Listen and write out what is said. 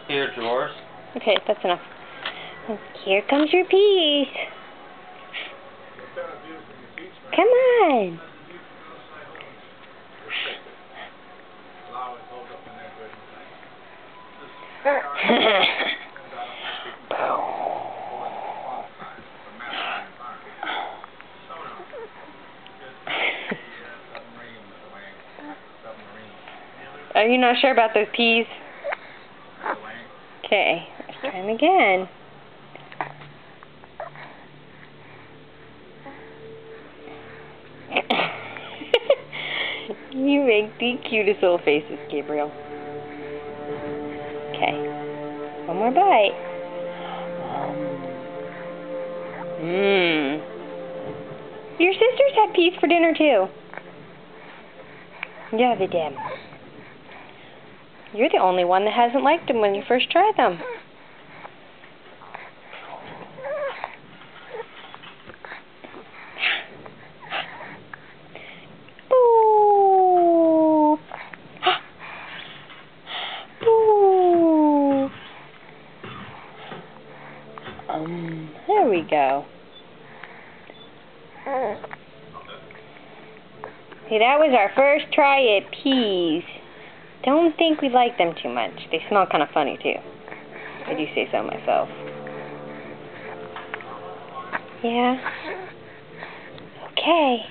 Here, drawers. Okay, that's enough. Here comes your piece. Come on. Are you not sure about those peas? Okay, let's try them again. You make the cutest little faces, Gabriel. Okay, one more bite. Your sisters had peas for dinner too. Yeah, they did. You're the only one that hasn't liked them when you first tried them. Boo! Boo! There we go. Hey, that was our first try at peas. Don't think we like them too much. They smell kind of funny too. I do say so myself. Yeah. Okay.